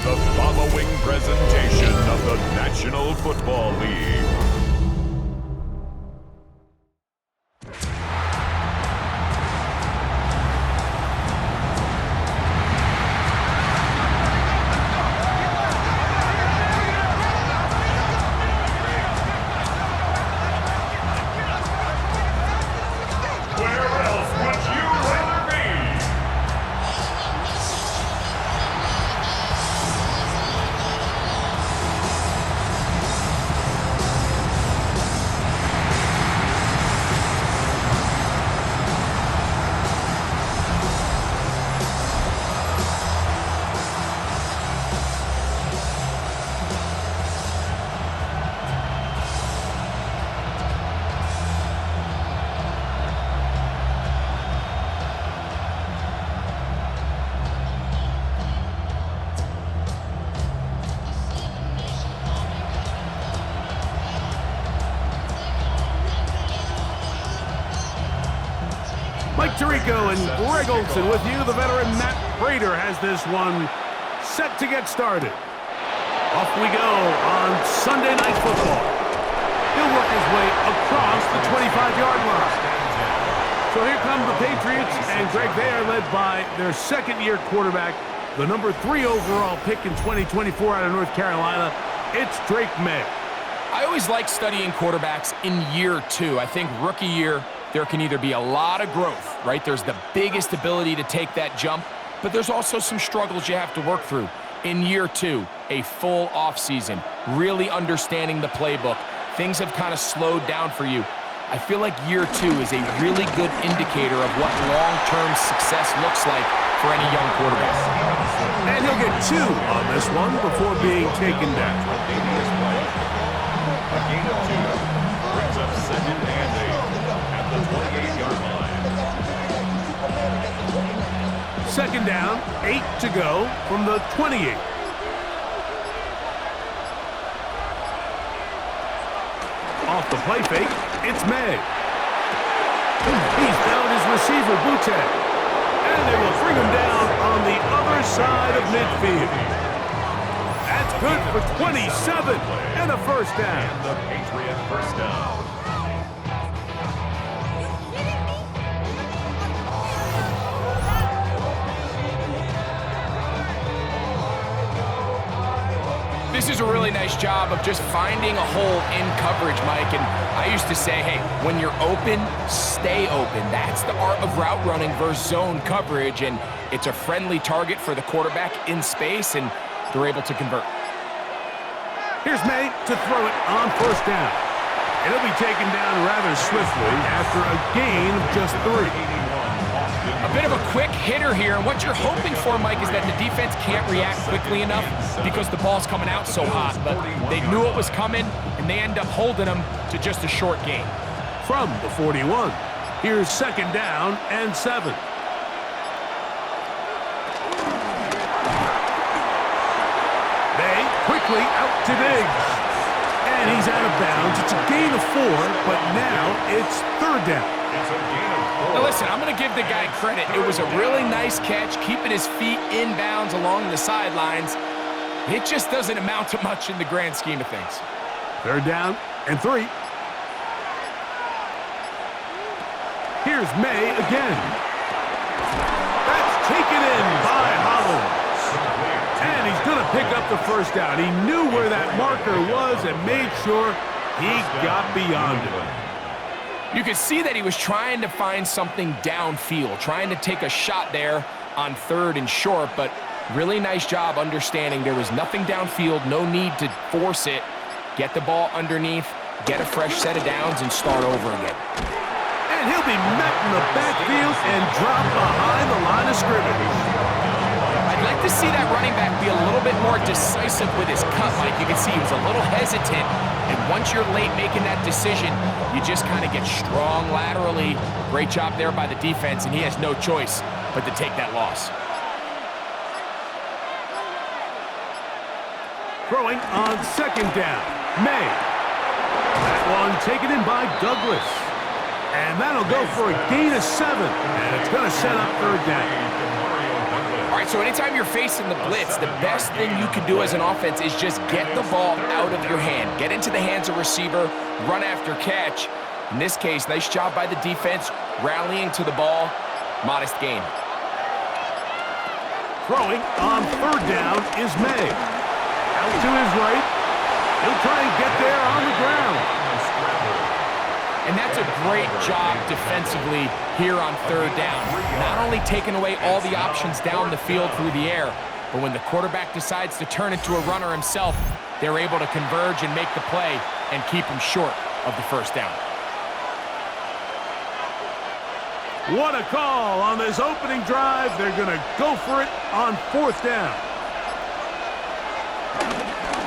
the following presentation of the National Football League. Mike Tirico and Greg Olson with you. The veteran Matt Prater has this one set to get started. Off we go on Sunday Night Football. He'll work his way across the 25-yard line. So here come the Patriots, and Greg, they are led by their second-year quarterback, the number 3 overall pick in 2024 out of North Carolina. It's Drake May. I always like studying quarterbacks in year 2. I think rookie year, there can either be a lot of growth, right? There's the biggest ability to take that jump, but there's also some struggles you have to work through. In year 2, a full offseason, really understanding the playbook. Things have kind of slowed down for you. I feel like year 2 is a really good indicator of what long-term success looks like for any young quarterback. And he'll get 2 on this one before being taken down. A gain of 2 brings up second and 8 at the 28-yard line. Second down, 8 to go from the 28. Off the play fake, it's May. He's found his receiver, Butte. And they will bring him down on the other side of midfield. That's good for 27 and a first down. And the Patriot first down. This is a really nice job of just finding a hole in coverage, Mike. And I used to say, hey, when you're open, stay open. That's the art of route running versus zone coverage. And it's a friendly target for the quarterback in space, and they're able to convert. Here's May to throw it on first down. It'll be taken down rather swiftly after a gain of just 3. A bit of a quick hitter here, and what you're hoping for, Mike, is that the defense can't react quickly enough because the ball's coming out so hot. But they knew it was coming, and they end up holding them to just a short gain. From the 41, here's second down and 7. Quickly out to Diggs. And he's out of bounds. It's a gain of 4, but now it's third down. Now listen, I'm going to give the guy credit. It was a really nice catch, keeping his feet in bounds along the sidelines. It just doesn't amount to much in the grand scheme of things. Third down and 3. Here's May again. That's taken in by Hollins. And he's going to pick up the first down. He knew where that marker was and made sure he got beyond it. You could see that he was trying to find something downfield, trying to take a shot there on third and short, but really nice job understanding there was nothing downfield, no need to force it. Get the ball underneath, get a fresh set of downs, and start over again. And he'll be met in the backfield and dropped behind the line of scrimmage. I'd like to see that running back be a little bit more decisive with his cut, Mike. You can see he was a little hesitant, and once you're late making that decision, you just kind of get strong laterally. Great job there by the defense, and he has no choice but to take that loss. Throwing on second down, May. That one taken in by Douglas. And that'll go for a gain of 7, and it's going to set up third down. All right, so anytime you're facing the blitz, the best thing you can do as an offense is just get the ball out of your hand. Get into the hands of receiver, run after catch. In this case, nice job by the defense, rallying to the ball. Modest gain. Throwing on third down is May. Out to his right. He'll try and get there on the ground. And that's a great job defensively here on third down. Not only taking away all the options down the field through the air, but when the quarterback decides to turn into a runner himself, they're able to converge and make the play and keep him short of the first down. What a call on this opening drive. They're going to go for it on fourth down.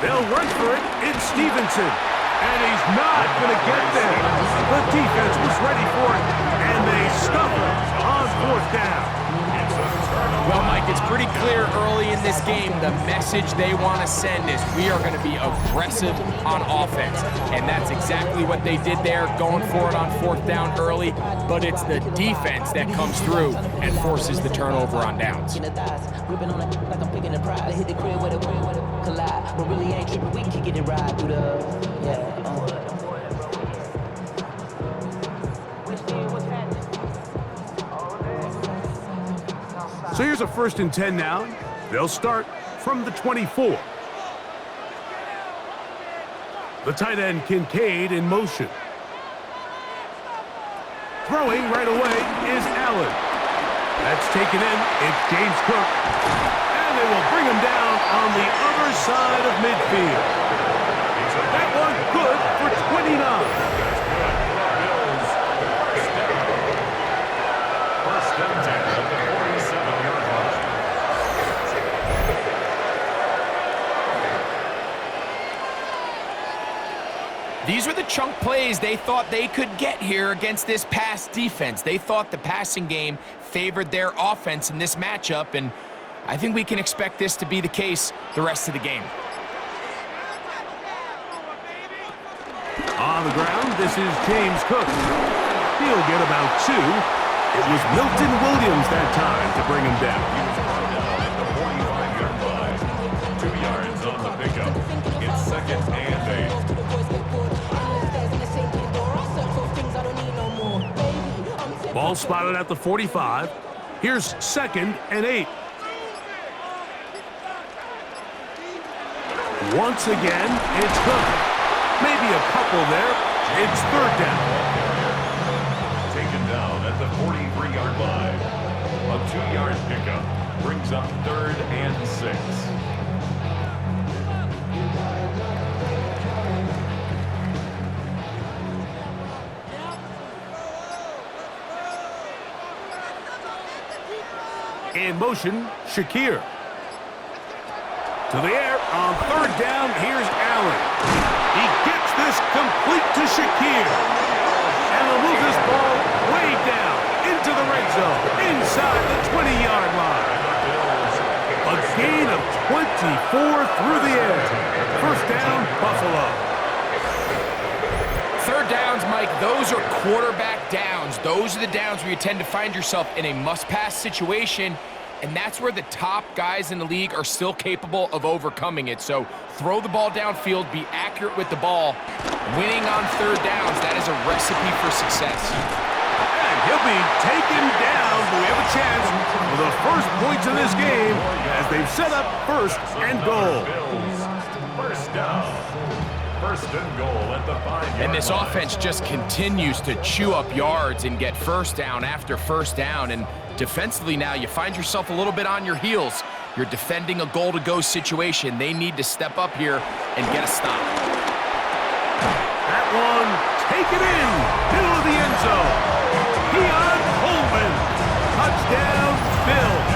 They'll run for it. It's Stevenson. And he's not going to get there. The defense was ready for it, and they stuff it on fourth down. Well, Mike, it's pretty clear early in this game the message they want to send is we are going to be aggressive on offense. And that's exactly what they did there, going for it on fourth down early. But it's the defense that comes through and forces the turnover on downs. So here's a 1st and 10 now. They'll start from the 24. The tight end Kincaid in motion. Throwing right away is Allen. That's taken in. It's James Cook. And they will bring him down on the other side of midfield. That one good for 29. These were the chunk plays they thought they could get here against this pass defense. They thought the passing game favored their offense in this matchup, and I think we can expect this to be the case the rest of the game. On the ground, this is James Cook. He'll get about 2. It was Milton Williams that time to bring him down. At the 45-yard line. 2 yards on the pickup. It's 2nd and 8. Ball spotted at the 45. Here's 2nd and 8. Once again, it's Cook. Maybe a couple there. It's 3rd down. Taken down at the 43-yard line. A 2-yard pickup brings up 3rd and 6. In motion, Shakir. To the air on 3rd down, here's Allen. He gets this complete to Shakir. And they'll move this ball way down into the red zone, inside the 20-yard line. A gain of 24 through the air. 1st down, Buffalo. 3rd downs, Mike, those are quarterback downs. Those are the downs where you tend to find yourself in a must-pass situation, and that's where the top guys in the league are still capable of overcoming it. So throw the ball downfield, be accurate with the ball. Winning on 3rd downs, that is a recipe for success. And he'll be taken down. We have a chance for the first points in this game as they've set up 1st and goal. First down. 1st and goal at the 5-yard line. And this offense just continues to chew up yards and get 1st down after 1st down. And defensively now, you find yourself a little bit on your heels. You're defending a goal-to-go situation. They need to step up here and get a stop. That one taken in, middle of the end zone. Keon Coleman, touchdown, Bills.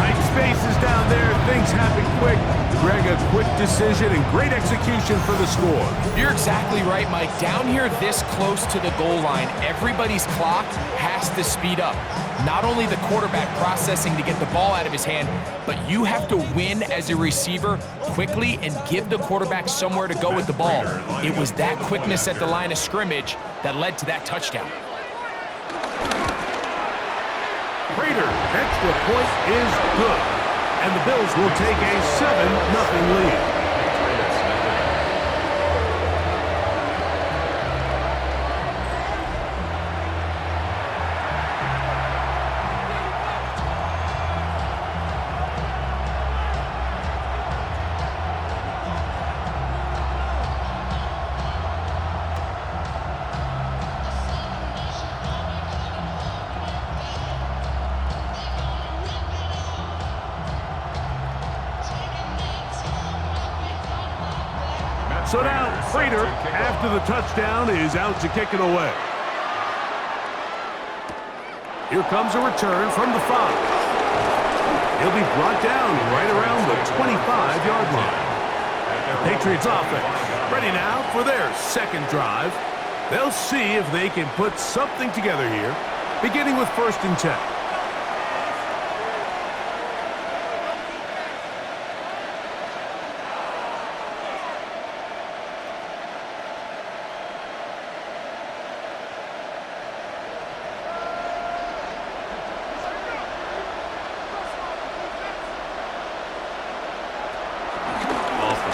Tight spaces down there, things happen quick. Greg, a quick decision and great execution for the score. You're exactly right, Mike. Down here this close to the goal line, everybody's clock has to speed up. Not only the quarterback processing to get the ball out of his hand, but you have to win as a receiver quickly and give the quarterback somewhere to go with the ball. It was that quickness at the line of scrimmage that led to that touchdown. Prater. Extra point is good. And the Bills will take a 7-0 lead. So now, Prater, after the touchdown, is out to kick it away. Here comes a return from the 5. He'll be brought down right around the 25-yard line. The Patriots offense ready now for their second drive. They'll see if they can put something together here, beginning with 1st and 10.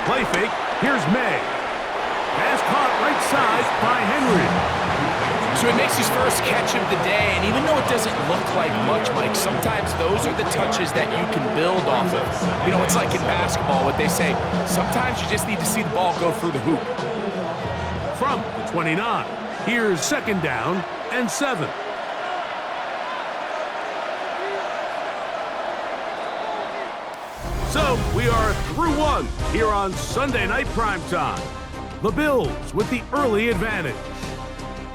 Play fake. Here's May. Pass caught right side by Henry. So he makes his first catch of the day, and even though it doesn't look like much, Mike, sometimes those are the touches that you can build off of. You know, it's like in basketball, what they say, sometimes you just need to see the ball go through the hoop. From the 29, here's 2nd down and 7. So, we are through one here on Sunday Night Primetime. The Bills with the early advantage.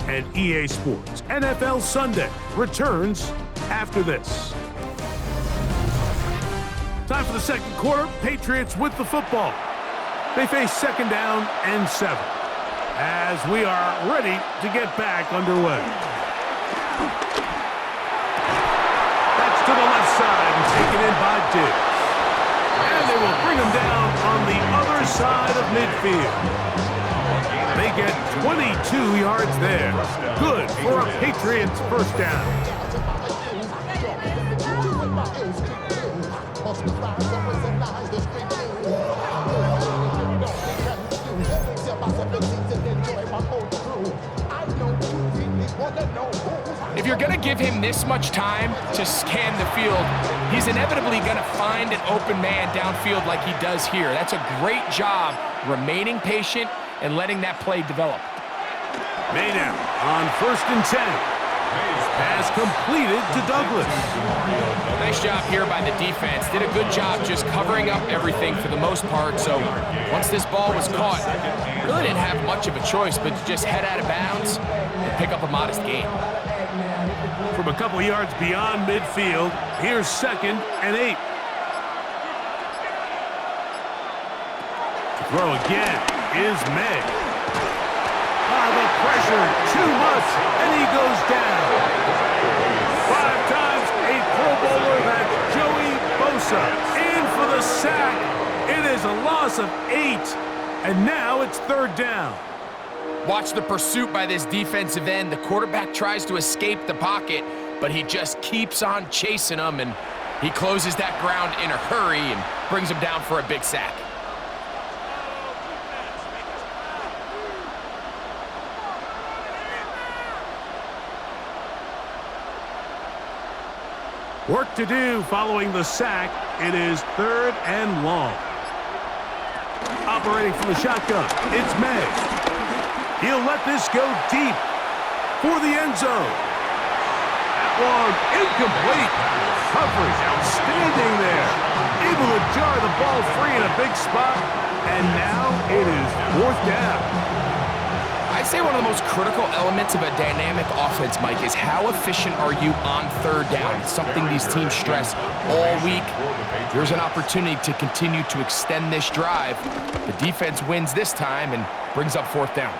And EA Sports NFL Sunday returns after this. Time for the second quarter. Patriots with the football. They face 2nd down and 7. As we are ready to get back underway. That's to the left side and taken in by Diggs. And they will bring him down on the other side of midfield. They get 22 yards there. Good for a Patriots 1st down. If you're going to give him this much time to scan the field, he's inevitably going to find an open man downfield like he does here. That's a great job remaining patient and letting that play develop. May now on 1st and 10. Pass completed to Douglas. Nice job here by the defense. Did a good job just covering up everything for the most part. So once this ball was caught, really didn't have much of a choice but to just head out of bounds and pick up a modest gain. From a couple yards beyond midfield, here's 2nd and 8. To throw again is May. The pressure, too much, and he goes down. 5 times a Pro Bowler, that's Joey Bosa. In for the sack. It is a loss of 8, and now it's 3rd down. Watch the pursuit by this defensive end. The quarterback tries to escape the pocket, but he just keeps on chasing him, and he closes that ground in a hurry and brings him down for a big sack. Work to do following the sack. It is 3rd and long. Operating from the shotgun, it's May. He'll let this go deep for the end zone. That one incomplete. Coverage outstanding there. Able to jar the ball free in a big spot. And now it is 4th down. I'd say one of the most critical elements of a dynamic offense, Mike, is how efficient are you on 3rd down? It's something these teams stress all week. There's an opportunity to continue to extend this drive. The defense wins this time and brings up 4th down.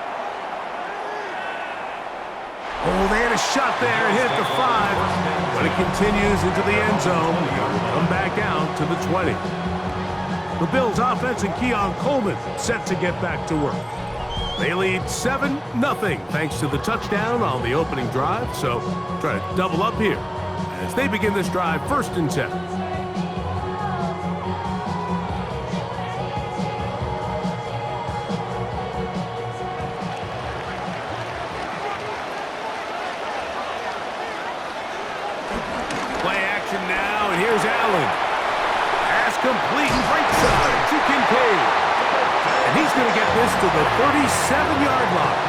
Oh, they had a shot there and hit the 5, but it continues into the end zone. Come back out to the 20. The Bills offense and Keon Coleman set to get back to work. They lead 7-0 thanks to the touchdown on the opening drive, so try to double up here as they begin this drive 1st and 10. Play action now, and here's Allen. Pass complete right side to Kincaid. And he's going to get this to the 37-yard line.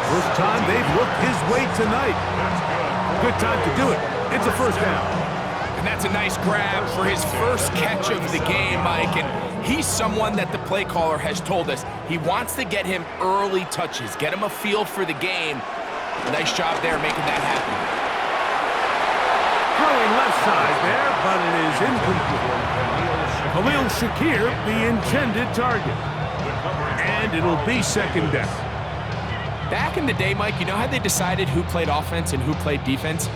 First time they've looked his way tonight. Good time to do it. It's a 1st down. And that's a nice grab for his first catch of the game, Mike. And he's someone that the play caller has told us he wants to get him early touches, get him a feel for the game. Nice job there making that happen. Throwing left side there, but it is incomplete. Khalil Shakir, the intended target. And it'll be 2nd down. Back in the day, Mike, you know how they decided who played offense and who played defense?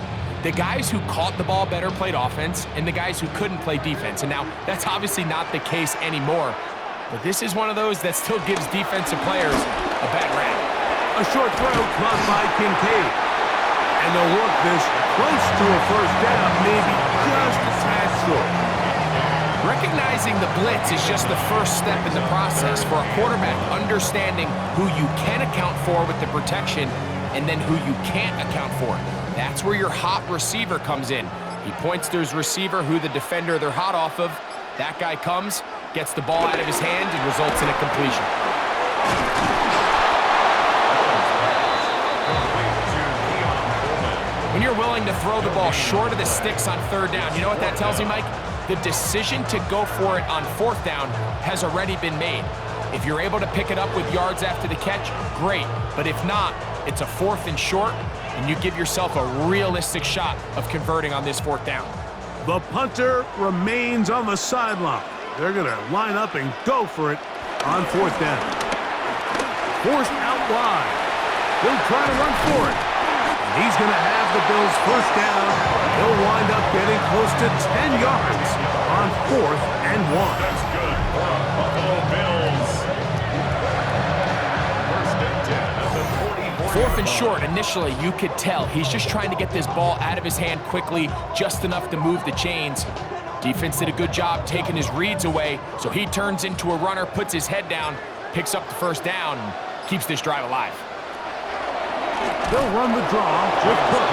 The guys who caught the ball better played offense, and the guys who couldn't play defense. And now, that's obviously not the case anymore. But this is one of those that still gives defensive players a bad rap. A short throw caught by Kincaid. And they'll work this close to a 1st down, maybe just a tad short. Recognizing the blitz is just the first step in the process for a quarterback, understanding who you can account for with the protection and then who you can't account for. That's where your hot receiver comes in. He points to his receiver, who the defender they're hot off of. That guy comes, gets the ball out of his hand, and results in a completion. When you're willing to throw the ball short of the sticks on 3rd down, you know what that tells me, Mike? The decision to go for it on 4th down has already been made. If you're able to pick it up with yards after the catch, great. But if not, it's a 4th and short, and you give yourself a realistic shot of converting on this 4th down. The punter remains on the sideline. They're going to line up and go for it on 4th down. Forced out wide. He'll try to run for it. And he's going to have the Bills' 1st down. He'll wind up getting close to 10 yards on 4th and 1. That's good for Buffalo Bills. 1st and 10 at the 4th and short, initially, you could tell he's just trying to get this ball out of his hand quickly, just enough to move the chains. Defense did a good job taking his reads away, so he turns into a runner, puts his head down, picks up the 1st down, and keeps this drive alive. They'll run the draw with Cook,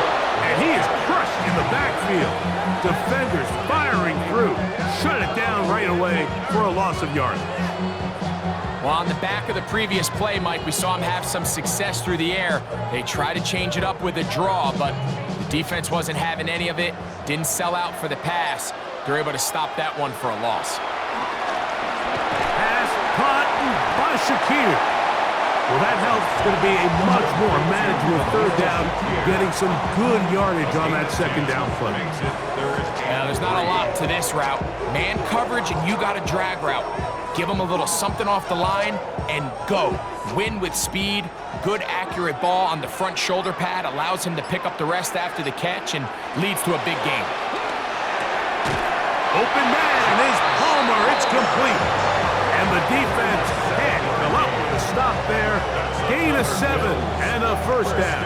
and he is crushed in the backfield. Defenders firing through. Shut it down right away for a loss of yardage. Well, on the back of the previous play, Mike, we saw him have some success through the air. They tried to change it up with a draw, but the defense wasn't having any of it. Didn't sell out for the pass. They're able to stop that one for a loss. Pass caught by Shakir. Well, that helps. It's going to be a much more manageable 3rd down, getting some good yardage on that 2nd down play. Now, there's not a lot to this route. Man coverage, and you got a drag route. Give him a little something off the line and go. Win with speed. Good, accurate ball on the front shoulder pad allows him to pick up the rest after the catch and leads to a big game. Open man is Palmer. It's complete. And the defense can't come up with a stop there. Gain of 7 and a 1st down.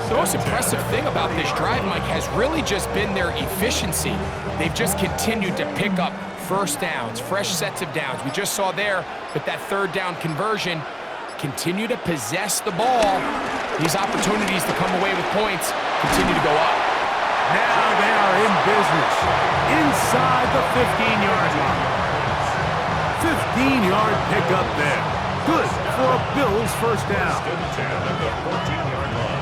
The most impressive thing about this drive, Mike, has really just been their efficiency. They've just continued to pick up 1st downs, fresh sets of downs. We just saw there with that 3rd down conversion, continue to possess the ball. These opportunities to come away with points continue to go up. Now they are in business inside the 15-yard line. 15-yard pickup there. Good for a Bills 1st down. 10 at the 14-yard line.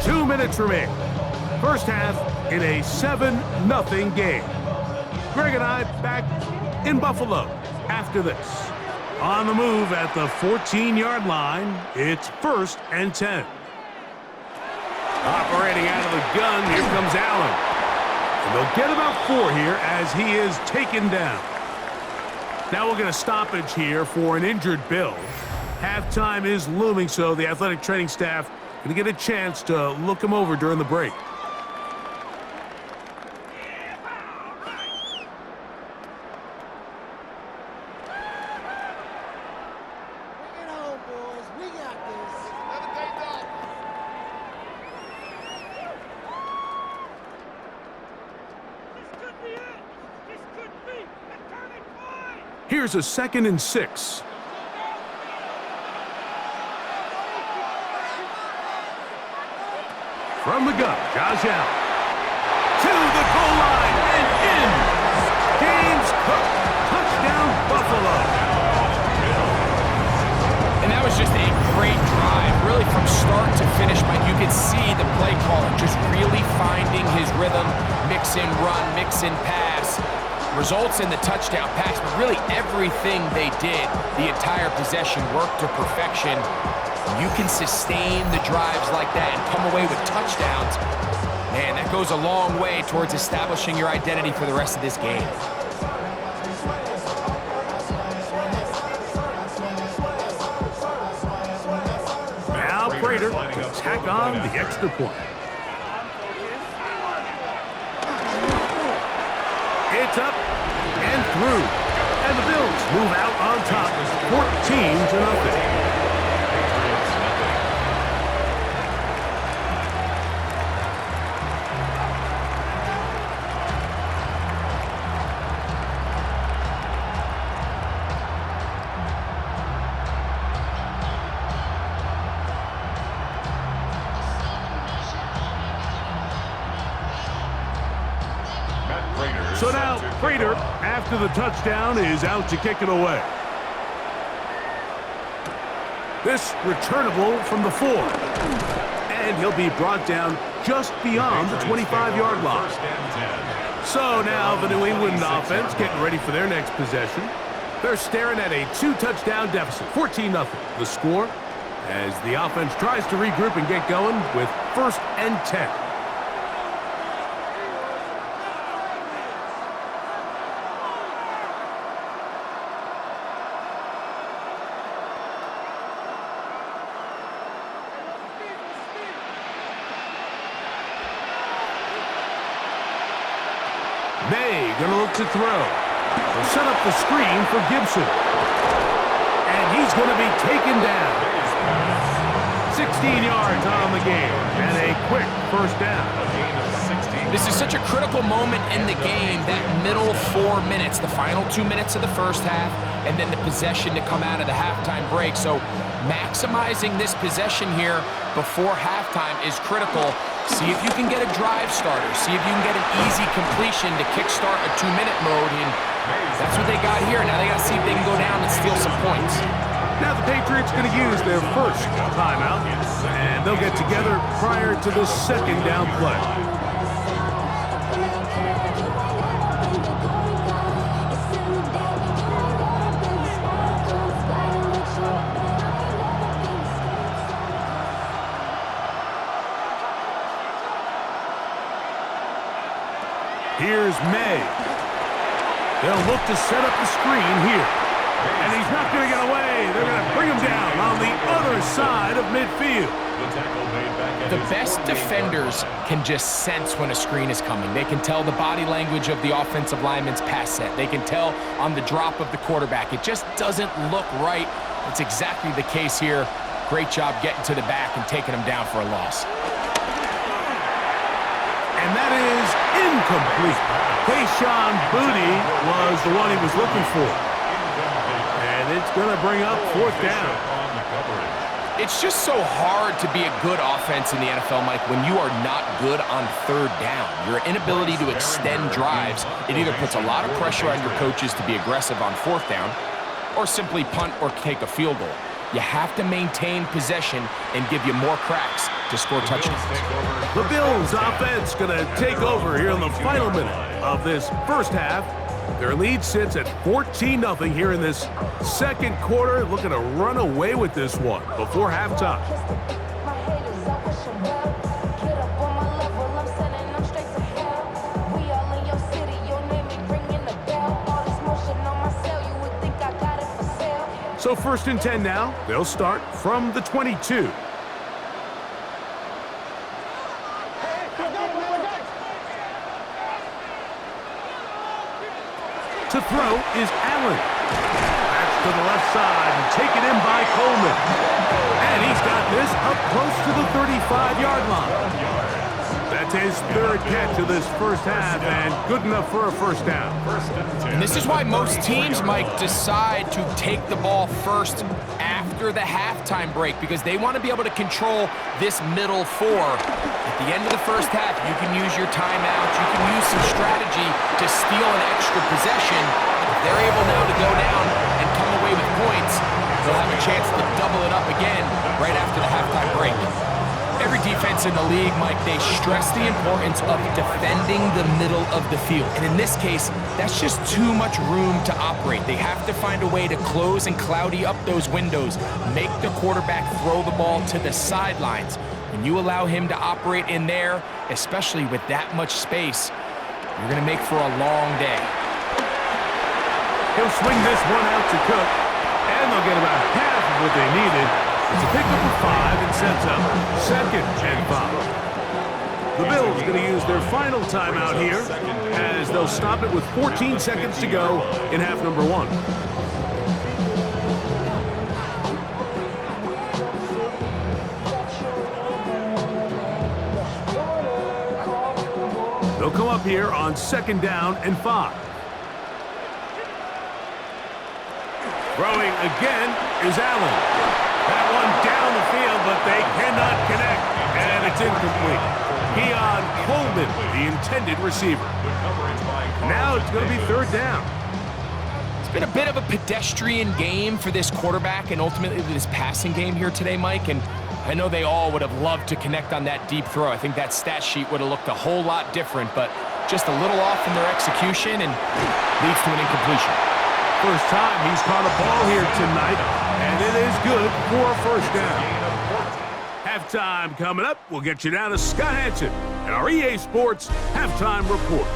2 minutes remain. 1st half in a 7-0 game. Greg and I back in Buffalo after this. On the move at the 14-yard line, it's 1st and 10. Operating out of the gun, here comes Allen. And they'll get about 4 here as he is taken down. Now we'll get a stoppage here for an injured Bill. Halftime is looming, so the athletic training staff going to get a chance to look him over during the break. Here's a 2nd and 6. From the gun, Josh Allen. To the goal line and in. James Cook. Touchdown, Buffalo. And that was just a great drive. Really from start to finish, Mike, you could see the play caller just really finding his rhythm. Mix in run, mix in pass. Results in the touchdown pass, but really everything they did, the entire possession worked to perfection. You can sustain the drives like that and come away with touchdowns. Man, that goes a long way towards establishing your identity for the rest of this game. Now Prater to tack on the extra point. It's up and through. And the Bills move out on top, 14-0. So now, Prater, after the touchdown, is out to kick it away. This returnable from the 4. And he'll be brought down just beyond the 25-yard line. So now the New England offense getting ready for their next possession. They're staring at a 2-touchdown deficit, 14-0. The score as the offense tries to regroup and get going with 1st and 10. May gonna look to throw. They'll set up the screen for Gibson. And he's gonna be taken down. 16 yards on the game and a quick 1st down. This is such a critical moment in the game, that middle 4 minutes, the final 2 minutes of the first half, and then the possession to come out of the halftime break. So maximizing this possession here before halftime is critical. See if you can get a drive starter. See if you can get an easy completion to kickstart a 2-minute mode. And that's what they got here. Now they got to see if they can go down and steal some points. Now the Patriots going to use their 1st timeout, and they'll get together prior to the 2nd down play. Here's May. They'll look to set up the screen here. And he's not going to get away. They're going to bring him down on the other side of midfield. The best defenders can just sense when a screen is coming. They can tell the body language of the offensive lineman's pass set. They can tell on the drop of the quarterback. It just doesn't look right. It's exactly the case here. Great job getting to the back and taking him down for a loss. And that is incomplete. Kayshon Boutte was the one he was looking for. And it's going to bring up 4th down. It's just so hard to be a good offense in the NFL, Mike, when you are not good on 3rd down. Your inability to extend drives, it either puts a lot of pressure on your coaches to be aggressive on 4th down or simply punt or take a field goal. You have to maintain possession and give you more cracks to score touchdowns. The Bills offense going to take over here in the final minute of this 1st half. Their lead sits at 14-0 here in this 2nd quarter, looking to run away with this one before halftime. So 1st and 10 now. They'll start from the 22. To throw is Allen. Back to the left side and taken in by Coleman. And he's got this up close to the 35-yard line. That's his third catch of this first half, and good enough for a first down. And this is why most teams might decide to take the ball first after the halftime break, because they want to be able to control this middle four. At the end of the first half, you can use your timeouts, you can use some strategy to steal an extra possession. If they're able now to go down and come away with points, they'll have a chance to double it up again right after the halftime break. Every defense in the league, Mike, they stress the importance of defending the middle of the field. And in this case, that's just too much room to operate. They have to find a way to close and cloudy up those windows, make the quarterback throw the ball to the sidelines. When you allow him to operate in there, especially with that much space, you're going to make for a long day. He'll swing this one out to Cook, and they'll get about half of what they needed. It's a pickup of 5 and sets up 2nd and 5. The Bills going to use their final timeout here as they'll stop it with 14 seconds to go in half number 1. They'll come up here on 2nd down and 5. Throwing again is Allen. That one down the field, but they cannot connect, and it's incomplete. Keon Coleman, the intended receiver. Now it's going to be 3rd down. It's been a bit of a pedestrian game for this quarterback and ultimately this passing game here today, Mike, and I know they all would have loved to connect on that deep throw. I think that stat sheet would have looked a whole lot different, but just a little off in their execution and leads to an incompletion. First time he's caught a ball here tonight, and it is good for a first down. Halftime coming up. We'll get you down to Scott Hansen and our EA Sports Halftime Report.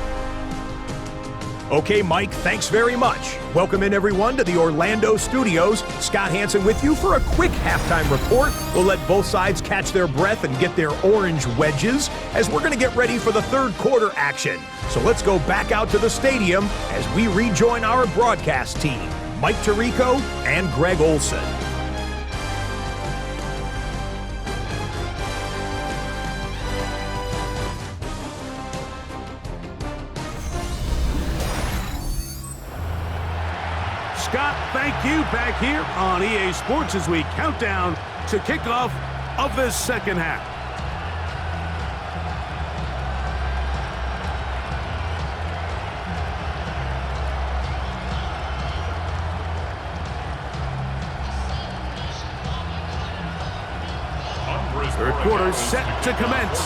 Okay, Mike, thanks very much. Welcome in, everyone, to the Orlando studios. Scott Hansen with you for a quick halftime report. We'll let both sides catch their breath and get their orange wedges as we're going to get ready for the third quarter action. So let's go back out to the stadium as we rejoin our broadcast team, Mike Tirico and Greg Olson. Scott, thank you. Back here on EA Sports as we count down to kickoff of this second half. Third quarter set to commence.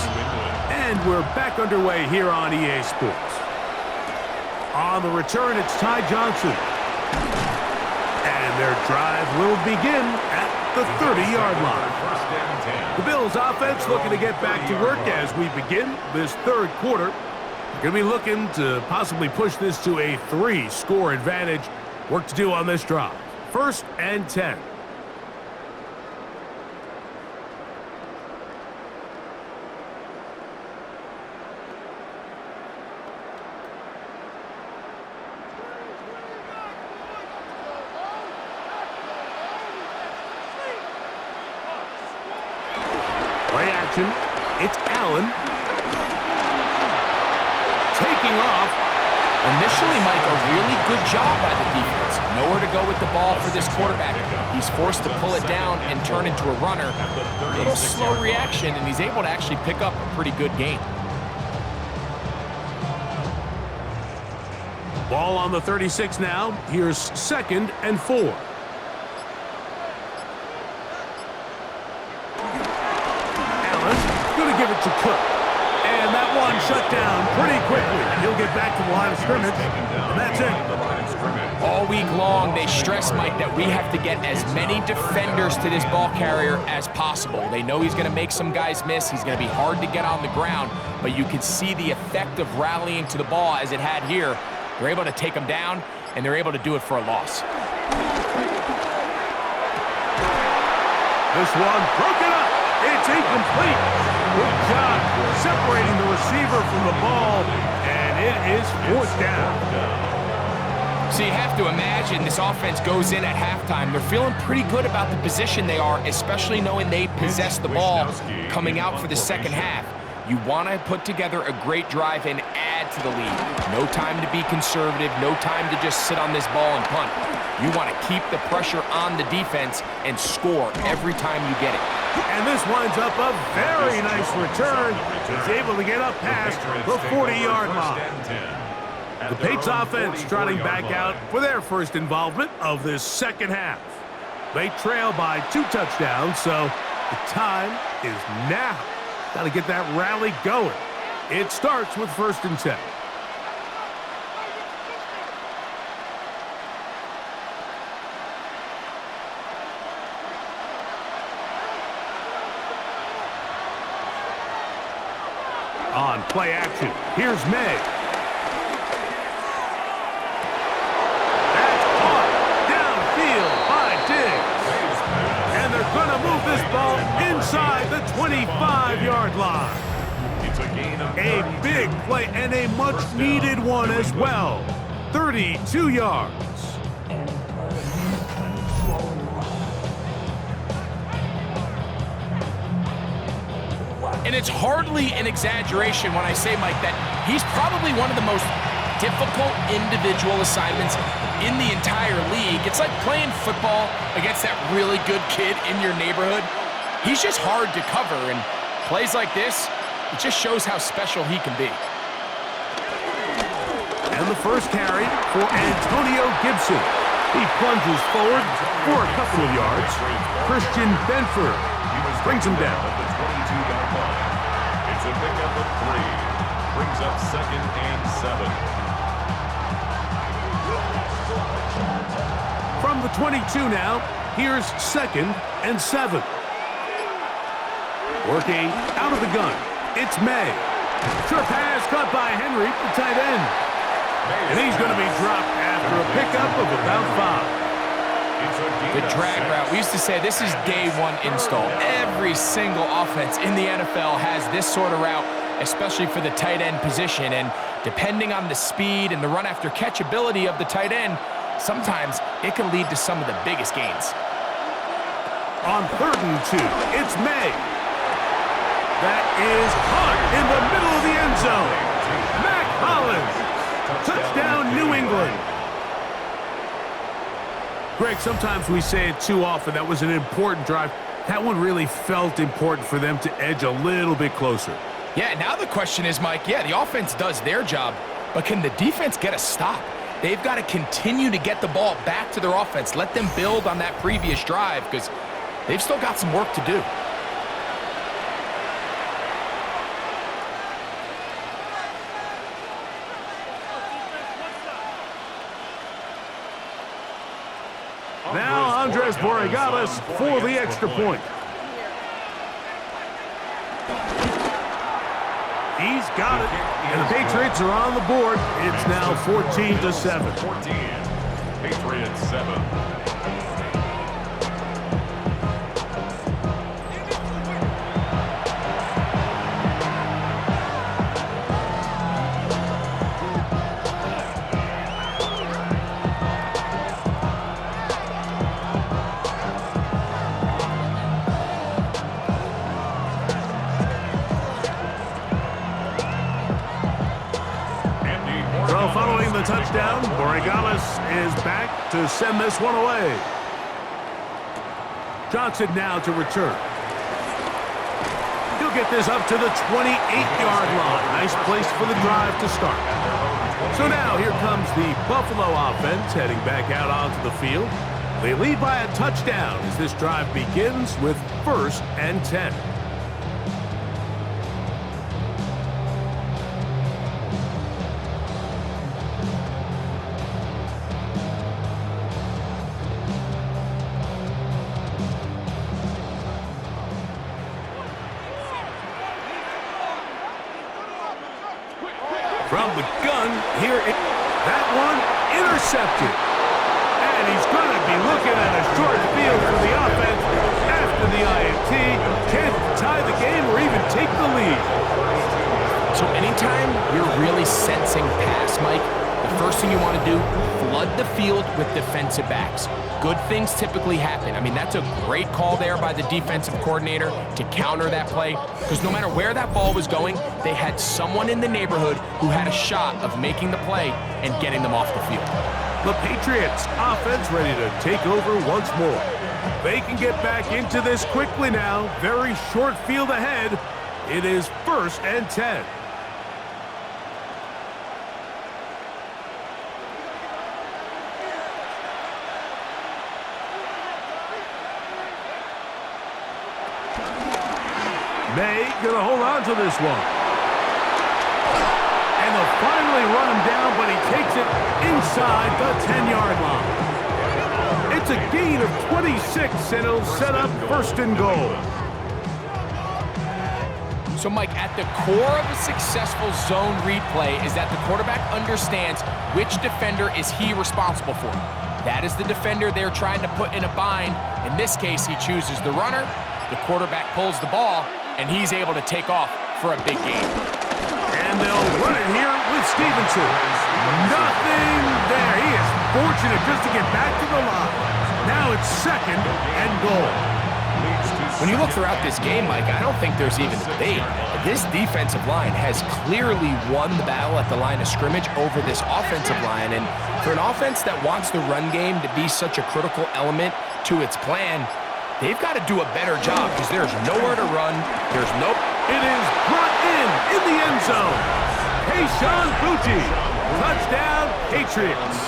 And we're back underway here on EA Sports. On the return, it's Ty Johnson. And their drive will begin at the 30-yard line. The Bills offense looking to get back to work as we begin this third quarter. Going to be looking to possibly push this to a 3-score advantage. Work to do on this drive. 1st and 10. Play action. It's Allen. Taking off. Initially, Mike, a really good job by the defense. Nowhere to go with the ball for this quarterback. He's forced to pull it down and turn into a runner. A little slow reaction, and he's able to actually pick up a pretty good gain. Ball on the 36 now. Here's 2nd and 4. Going to give it to Cook. And that one shut down pretty quickly. He'll get back to the line of scrimmage. And that's it. All week long, they stress, Mike, that we have to get as many defenders to this ball carrier as possible. They know he's going to make some guys miss. He's going to be hard to get on the ground. But you can see the effect of rallying to the ball as it had here. They're able to take him down, and they're able to do it for a loss. This one broken up. It's incomplete. Good job separating the receiver from the ball, and it is 4th down. So you have to imagine this offense goes in at halftime. They're feeling pretty good about the position they are, especially knowing they possess the ball coming out for the second half. You want to put together a great drive and add to the lead. No time to be conservative, no time to just sit on this ball and punt. You want to keep the pressure on the defense and score every time you get it. And this winds up a very nice return. He's able to get up past the 40-yard line. The Patriots offense trotting back out for their first involvement of this second half. They trail by 2 touchdowns, so the time is now. Got to get that rally going. It starts with 1st and 10. On play action, here's May. That's caught downfield by Diggs. And they're going to move this ball inside the 25-yard line. It's a gain of A big play and a much-needed one as well. 32 yards. And it's hardly an exaggeration when I say, Mike, that he's probably one of the most difficult individual assignments in the entire league. It's like playing football against that really good kid in your neighborhood. He's just hard to cover, and plays like this, it just shows how special he can be. And the first carry for Antonio Gibson. He plunges forward for a couple of yards. Christian Benford brings him down. At the 22-yard line. It's a pickup of 3. Brings up 2nd and 7. From the 22 now, here's 2nd and 7. Working out of the gun, it's May. Short pass caught by Henry, the tight end. And he's going to be dropped after a pickup of about 5. The drag route, we used to say this is day 1 install. Every single offense in the NFL has this sort of route, especially for the tight end position. And depending on the speed and the run after catch ability of the tight end, sometimes it can lead to some of the biggest gains. On 3rd and 2, it's May. That is caught in the middle of the end zone. Mac Hollins. Touchdown, New England. Greg, sometimes we say it too often. That was an important drive. That one really felt important for them to edge a little bit closer. Yeah, now the question is, Mike, yeah, the offense does their job, but can the defense get a stop? They've got to continue to get the ball back to their offense. Let them build on that previous drive because they've still got some work to do. Now Andres Borregales for the extra point. He's got it, and the Patriots are on the board. It's now 14-7. 14. Patriots 7. Following the touchdown, Borregales is back to send this one away. Johnson now to return. He'll get this up to the 28-yard line. Nice place for the drive to start. So now here comes the Buffalo offense heading back out onto the field. They lead by a touchdown as this drive begins with 1st and 10. From the gun, that one intercepted. And he's going to be looking at a short field for the offense after the INT. Can't tie the game or even take the lead. So anytime you're really sensing pass, Mike, the first thing you want to do, flood the field with defensive backs. Good things typically happen. I mean, that's a great call there by the defensive coordinator to counter that play, because no matter where that ball was going, they had someone in the neighborhood who had a shot of making the play and getting them off the field. The Patriots offense ready to take over once more. They can get back into this quickly now. Very short field ahead. It is 1st and 10. May gonna hold on to this one. And they'll finally run him down, but he takes it inside the 10-yard line. It's a gain of 26, and it'll set up 1st and goal. So, Mike, at the core of a successful zone read play is that the quarterback understands which defender is he responsible for. That is the defender they're trying to put in a bind. In this case, he chooses the runner. The quarterback pulls the ball, and he's able to take off for a big gain. And they'll run it here with Stevenson. Nothing there. He is fortunate just to get back to the line. Now it's 2nd and goal. When you look throughout this game, Mike, I don't think there's even debate. This defensive line has clearly won the battle at the line of scrimmage over this offensive line. And for an offense that wants the run game to be such a critical element to its plan, they've got to do a better job because there's nowhere to run. There's no... It is brought in the end zone. Kayshon Boutte. Touchdown, Patriots.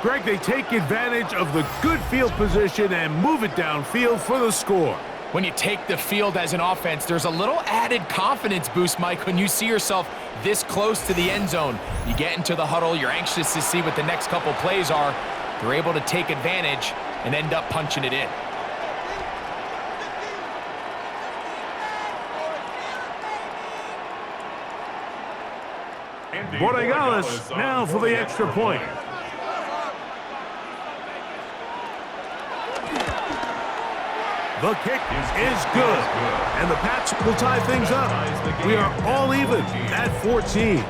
Greg, they take advantage of the good field position and move it downfield for the score. When you take the field as an offense, there's a little added confidence boost, Mike, when you see yourself this close to the end zone. You get into the huddle, you're anxious to see what the next couple plays are. They're able to take advantage and end up punching it in. Borregales now for the extra point. The kick is good, and the Pats will tie things up. We are all even at 14.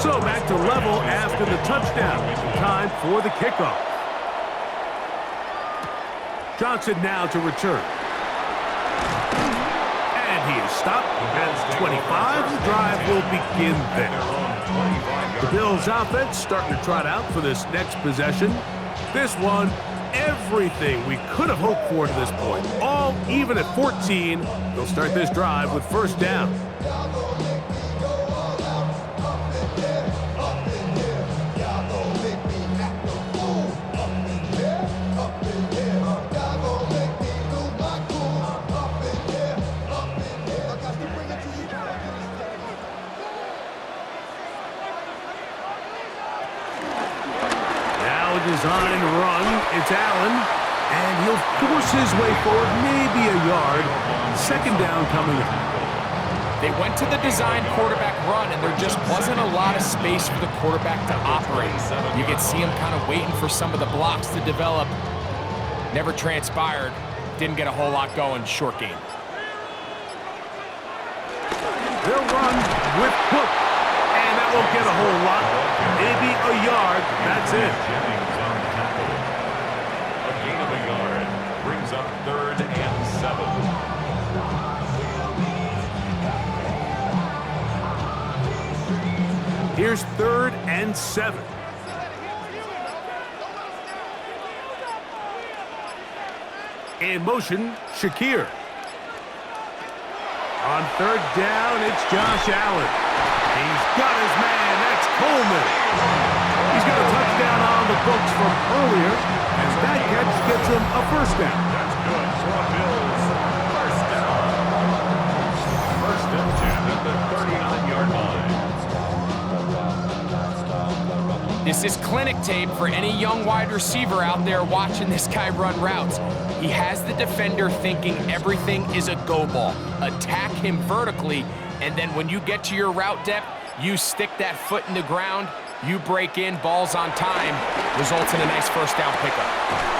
So back to level after the touchdown. Time for the kickoff. Johnson now to return. And he is stopped at 25. The drive will begin there. The Bills offense starting to trot out for this next possession. This one, everything we could have hoped for to this point. All even at 14. They'll start this drive with 1st down. Design run. It's Allen, and he'll force his way forward, maybe a yard. 2nd down coming up. They went to the design quarterback run, and there just wasn't a lot of space for the quarterback to operate. You could see him kind of waiting for some of the blocks to develop. Never transpired. Didn't get a whole lot going. Short game. They'll run with Cook, and that won't get a whole lot. Maybe a yard. That's it. Up 3rd and 7. Here's 3rd and 7. In motion, Shakir. On 3rd down, it's Josh Allen. He's got his man. That's Coleman. He's got a touchdown on the books from earlier, as that catch gets him a 1st down. This This is clinic tape for any young wide receiver out there watching this guy run routes. He has the defender thinking everything is a go ball. Attack him vertically, and then when you get to your route depth, you stick that foot in the ground, you break in, balls on time, results in a nice first down pickup.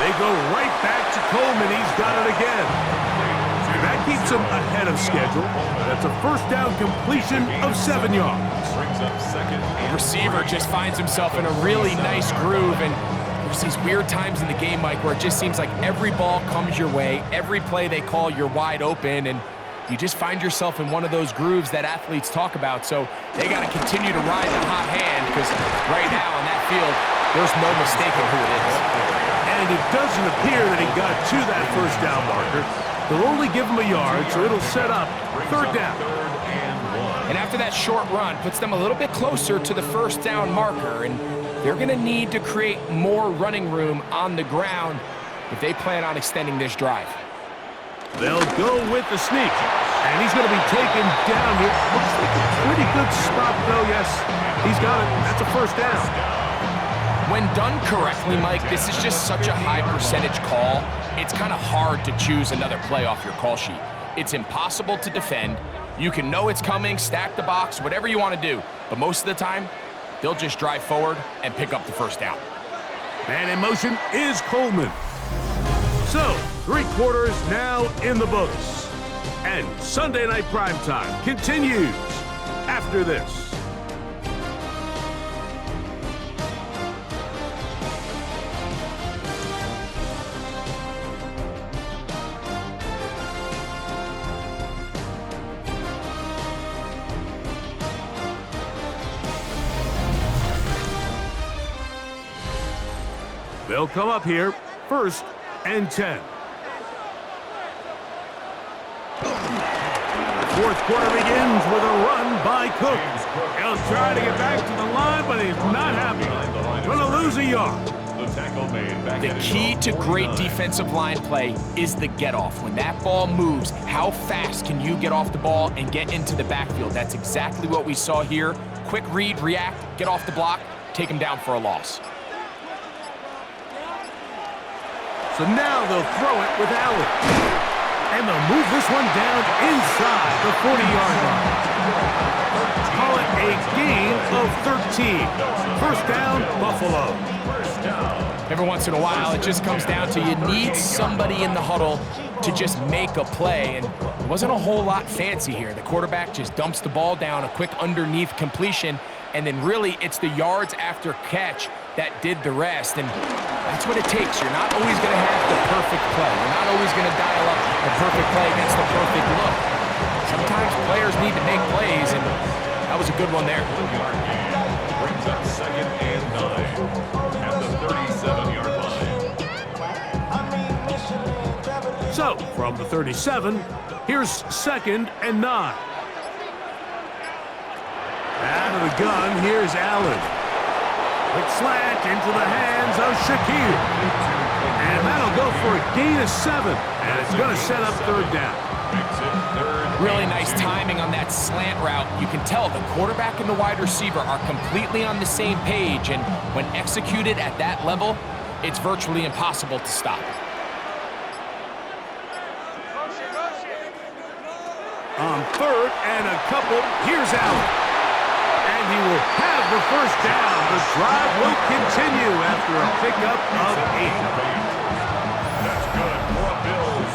They go right back to Coleman. He's got it again. That keeps him ahead of schedule. That's a first down completion of 7 yards. The receiver just finds himself in a really nice groove, and there's these weird times in the game, Mike, where it just seems like every ball comes your way, every play they call, you're wide open, and you just find yourself in one of those grooves that athletes talk about. So they got to continue to ride the hot hand, because right now on that field, there's no mistaking who it is. And it doesn't appear that he got to that first down marker. They'll only give him a yard, so it'll set up third down. And after that short run, puts them a little bit closer to the first down marker, and they're going to need to create more running room on the ground if they plan on extending this drive. They'll go with the sneak, and he's going to be taken down here. Looks like a pretty good spot, though. Yes, he's got it. That's a first down. When done correctly, Mike, this is just such a high percentage call. It's kind of hard to choose another play off your call sheet. It's impossible to defend. You can know it's coming, stack the box, whatever you want to do. But most of the time, they'll just drive forward and pick up the first down. Man in motion is Coleman. So, 3 quarters now in the books. And Sunday Night Primetime continues after this. They'll come up here, 1st and 10. Fourth quarter begins with a run by Cook. He'll try to get back to the line, but he's not happy. Going to lose a yard. The key to great defensive line play is the get-off. When that ball moves, how fast can you get off the ball and get into the backfield? That's exactly what we saw here. Quick read, react, get off the block, take him down for a loss. So now they'll throw it with Allen. And they'll move this one down inside the 40-yard line. Call it a gain of 13. First down, Buffalo. Every once in a while, it just comes down to you need somebody in the huddle to just make a play. And it wasn't a whole lot fancy here. The quarterback just dumps the ball down, a quick underneath completion, and then really it's the yards after catch that did the rest. And that's what it takes. You're not always going to have the perfect play. You're not always going to dial up the perfect play against the perfect look. Sometimes players need to make plays, and that was a good one there. Brings up 2nd and 9 at the 37-yard line. So, from the 37, here's 2nd and 9. Out of the gun, here's Allen. Quick slant into the hands of Shakir. And that'll go for a gain of 7. And it's going to set up third down. Really nice timing on that slant route. You can tell the quarterback and the wide receiver are completely on the same page. And when executed at that level, it's virtually impossible to stop. On 3rd and a couple, here's Allen. And he will have the first down. The drive will continue after a pickup of 8. That's good for Bills.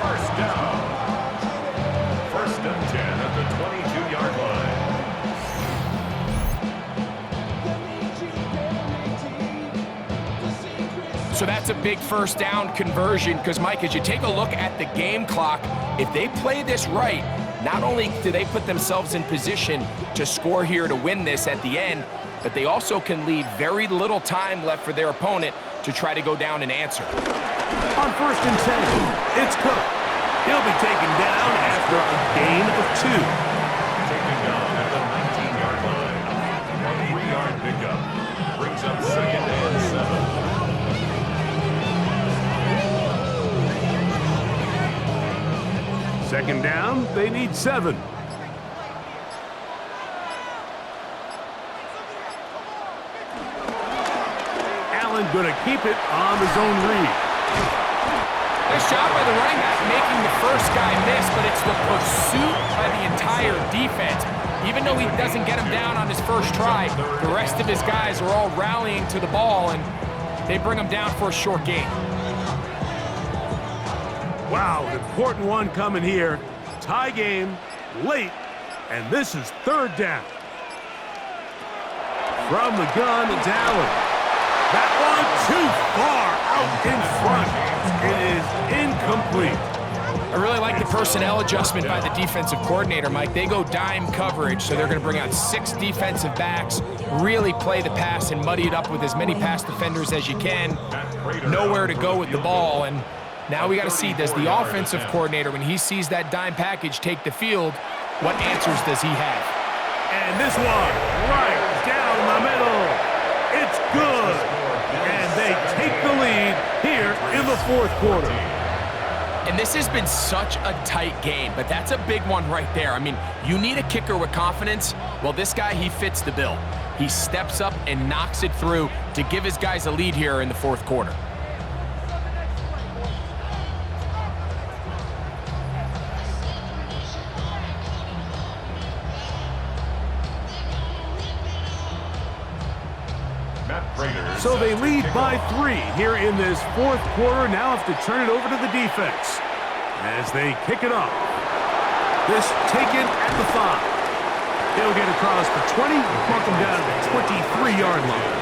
First down. 1st and 10 at the 22-yard line. So that's a big first down conversion because, Mike, as you take a look at the game clock, if they play this right, not only do they put themselves in position to score here to win this at the end, but they also can leave very little time left for their opponent to try to go down and answer. On 1st and 10, it's Cook. He'll be taken down after a gain of 2. Taken down at the 19-yard line. A 3-yard pickup. Brings up 2nd and 7. Second down, they need 7. going to keep it on the zone read. Nice job by the running back making the first guy miss, but it's the pursuit by the entire defense. Even though he doesn't get him down on his first try, the rest of his guys are all rallying to the ball, and they bring him down for a short gain. Wow, an important one coming here. Tie game, late, and this is third down. From the gun, it's Allen. That one too far out in front. It is incomplete. I really like the personnel adjustment by the defensive coordinator, Mike. They go dime coverage, so they're going to bring out 6 defensive backs, really play the pass and muddy it up with as many pass defenders as you can. Nowhere to go with the ball, and now we got to see, does the offensive coordinator, when he sees that dime package take the field, what answers does he have? And this one, right down the middle. It's good. And they take the lead here in the fourth quarter. And this has been such a tight game, but that's a big one right there. I mean, you need a kicker with confidence. Well, this guy, he fits the bill. He steps up and knocks it through to give his guys a lead here in the fourth quarter. So they lead by 3 here in this fourth quarter. Now have to turn it over to the defense as they kick it off. This taken at the 5. He'll get across the 20, mark him down at the 23-yard line.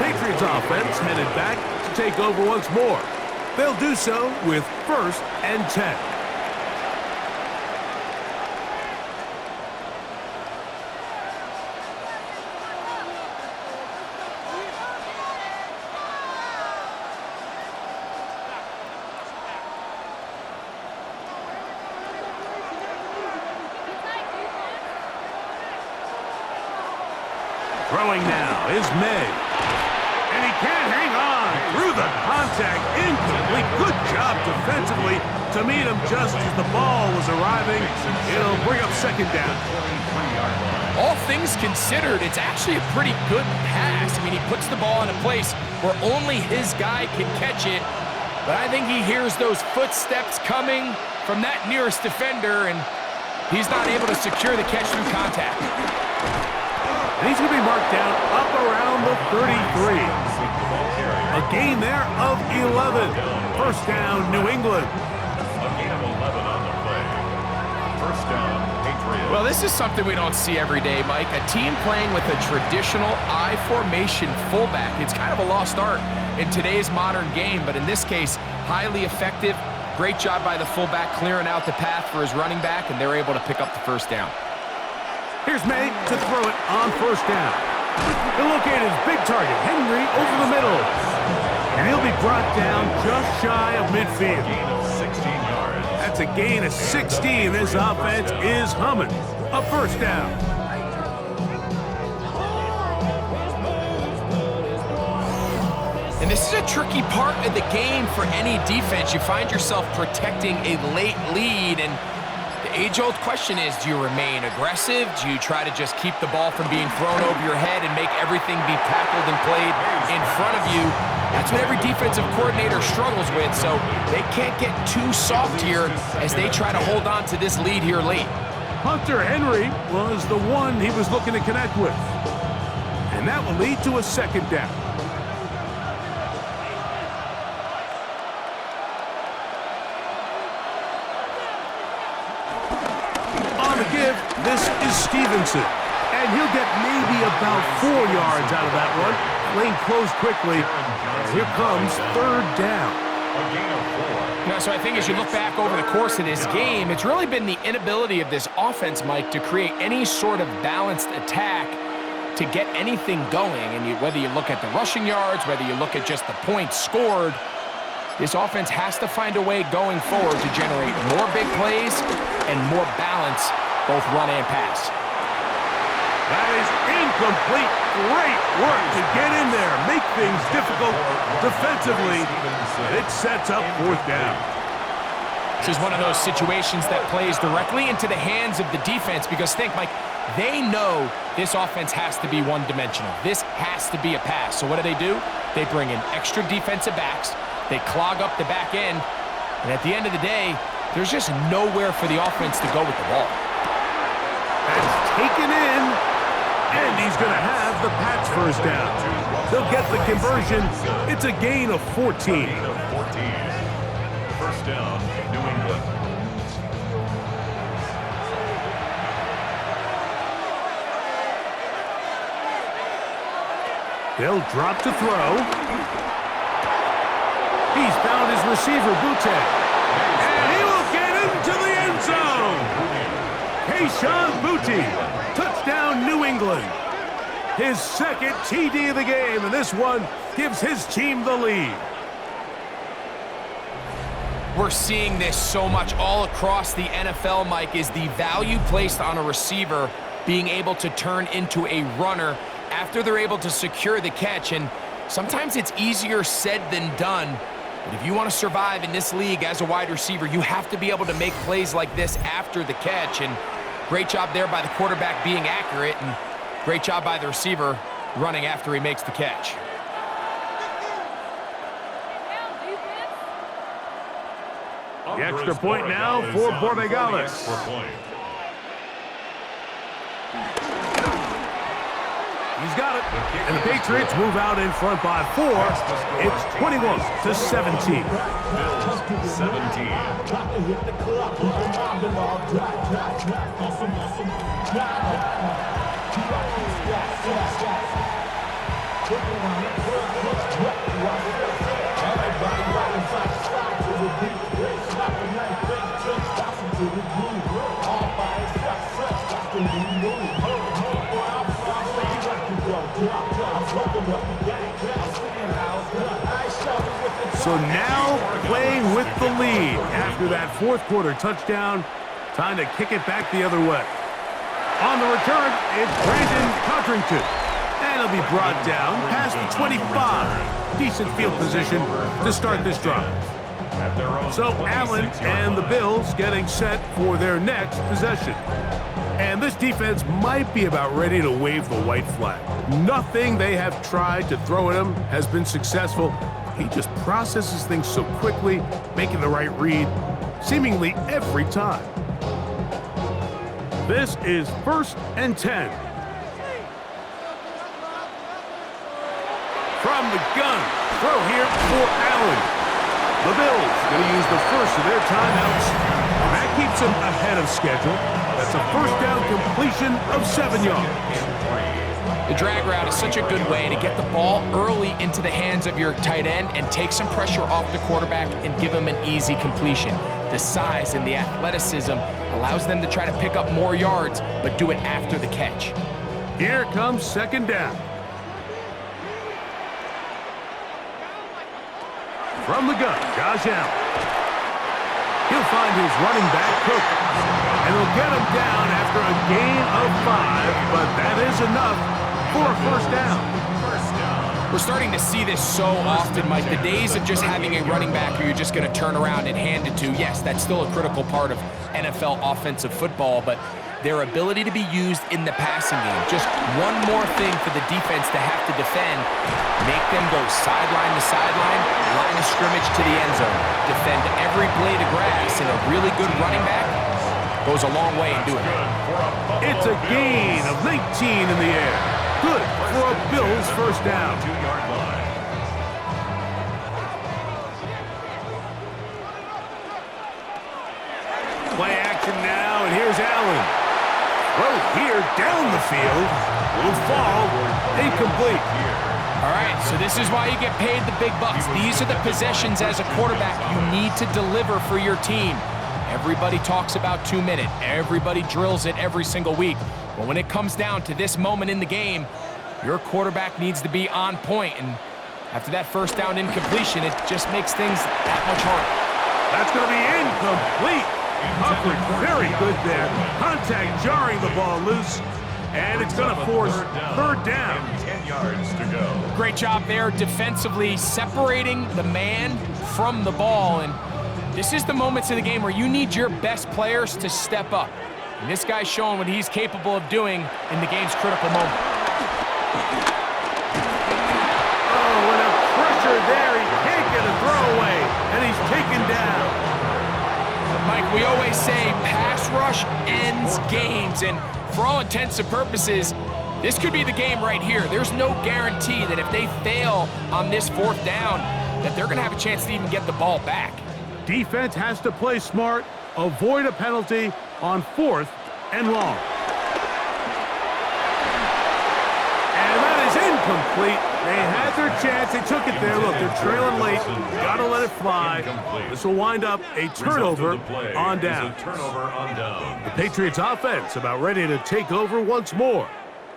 Patriots offense headed back to take over once more. They'll do so with 1st and 10. Throwing now is May. And he can't hang on through the contact. Incomplete. Good job defensively to meet him just as the ball was arriving. It'll bring up 2nd down. All things considered, it's actually a pretty good pass. I mean, he puts the ball in a place where only his guy can catch it. But I think he hears those footsteps coming from that nearest defender, and he's not able to secure the catch through contact. And he's going to be marked down up around the 33. A gain there of 11. 1st down, New England. A gain of 11 on the play. 1st down, Patriots. Well, this is something we don't see every day, Mike. A team playing with a traditional I formation fullback. It's kind of a lost art in today's modern game, but in this case, highly effective. Great job by the fullback clearing out the path for his running back, and they're able to pick up the 1st down. Here's May to throw it on 1st down. He'll locate his big target, Henry, over the middle. And he'll be brought down just shy of midfield. Gain of 16 yards. That's a gain of 16. This offense is humming. A 1st down. And this is a tricky part of the game for any defense. You find yourself protecting a late lead, and the age-old question is, do you remain aggressive? Do you try to just keep the ball from being thrown over your head and make everything be tackled and played in front of you? That's what every defensive coordinator struggles with, so they can't get too soft here as they try to hold on to this lead here late. Hunter Henry was the one he was looking to connect with. And that will lead to a 2nd down. Give. This is Stevenson, and he'll get maybe about 4 yards out of that one. Lane closed quickly, and here comes 3rd down. A gain of 4. You know, so I think as you look back over the course of this game, it's really been the inability of this offense, Mike, to create any sort of balanced attack to get anything going. And whether you look at the rushing yards, whether you look at just the points scored, this offense has to find a way going forward to generate more big plays and more balance, both run and pass. That is incomplete. Great work to get in there, make things difficult defensively. It sets up 4th down. This is one of those situations that plays directly into the hands of the defense because think, Mike, they know this offense has to be one-dimensional. This has to be a pass. So what do? They bring in extra defensive backs. They clog up the back end. And at the end of the day, there's just nowhere for the offense to go with the ball. That's taken in, and he's going to have the Pats first down. They'll get the conversion. It's a gain of 14. First down, New England. They'll drop to throw. He's found his receiver, Butte. And he will get into the end zone. Kayshon Butte, touchdown New England. His second TD of the game, and this one gives his team the lead. We're seeing this so much all across the NFL, Mike, is the value placed on a receiver being able to turn into a runner after they're able to secure the catch. And sometimes it's easier said than done. But if you want to survive in this league as a wide receiver, you have to be able to make plays like this after the catch. And great job there by the quarterback being accurate, and great job by the receiver running after he makes the catch. The extra point now for Borregales. He's got it. And the Patriots move out in front by 4. It's 21-17. Bills So now playing with the lead after that fourth quarter touchdown. Time to kick it back the other way. On the return, it's Brandon Codrington. And he'll be brought down past the 25. Decent field position to start this drive. So Allen and the Bills getting set for their next possession. And this defense might be about ready to wave the white flag. Nothing they have tried to throw at him has been successful. He just processes things so quickly, making the right read, seemingly every time. This is 1st and 10. From the gun, throw here for Allen. The Bills going to use the first of their timeouts, and that keeps them ahead of schedule. That's a first down completion of 7 yards. The drag route is such a good way to get the ball early into the hands of your tight end and take some pressure off the quarterback and give him an easy completion. The size and the athleticism allows them to try to pick up more yards, but do it after the catch. Here comes 2nd down. From the gun, Josh Allen. He'll find his running back, Cook. And he'll get him down after a gain of 5, but that is enough for a first down. We're starting to see this so often, Mike. The days of just having a running back who you're just going to turn around and hand it to, yes, that's still a critical part of NFL offensive football, but their ability to be used in the passing game, just one more thing for the defense to have to defend, make them go sideline to sideline, line of scrimmage to the end zone, defend every blade of grass, and a really good running back goes a long way in doing it. It's a gain of 19 in the air. Good for a Bills first down. 2-yard line. Play action now, and here's Allen. Throw here down the field. Will fall. Incomplete. All right, so this is why you get paid the big bucks. These are the possessions as a quarterback you need to deliver for your team. Everybody talks about 2-minute. Everybody drills it every single week. But when it comes down to this moment in the game, your quarterback needs to be on point. And after that first down incompletion, it just makes things that much harder. That's going to be incomplete. Humphrey, very good there. Contact jarring the ball loose. And it's going to force 3rd down. 10 yards to go. Great job there defensively, separating the man from the ball. And this is the moments in the game where you need your best players to step up. And this guy's showing what he's capable of doing in the game's critical moment. Oh, and a we always say pass rush ends games, and for all intents and purposes, this could be the game right here. There's no guarantee that if they fail on this 4th down, that they're going to have a chance to even get the ball back. Defense has to play smart, avoid a penalty on 4th and long. And that is incomplete. They had their chance. They took it there. Look, they're trailing late. Got to let it fly. This will wind up a turnover on down. The Patriots offense about ready to take over once more.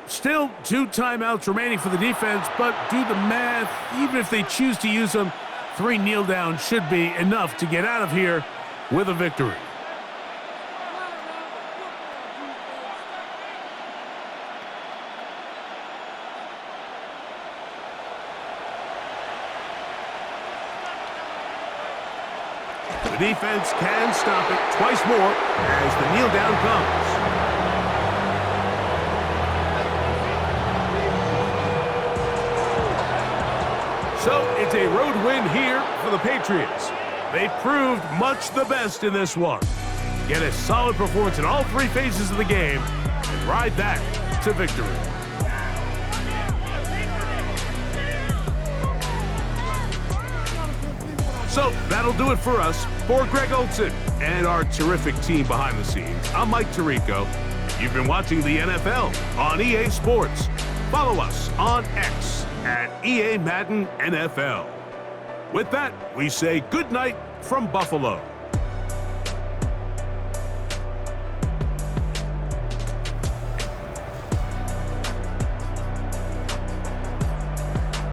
Still 2 timeouts remaining for the defense, but do the math. Even if they choose to use them, 3 kneel downs should be enough to get out of here with a victory. The defense can stop it twice more as the kneel down comes. So it's a road win here for the Patriots. They proved much the best in this one. Get a solid performance in all 3 phases of the game and ride that to victory. So that'll do it for us. For Greg Olson and our terrific team behind the scenes, I'm Mike Tirico. You've been watching the NFL on EA Sports. Follow us on X at EA Madden NFL. With that, we say good night from Buffalo.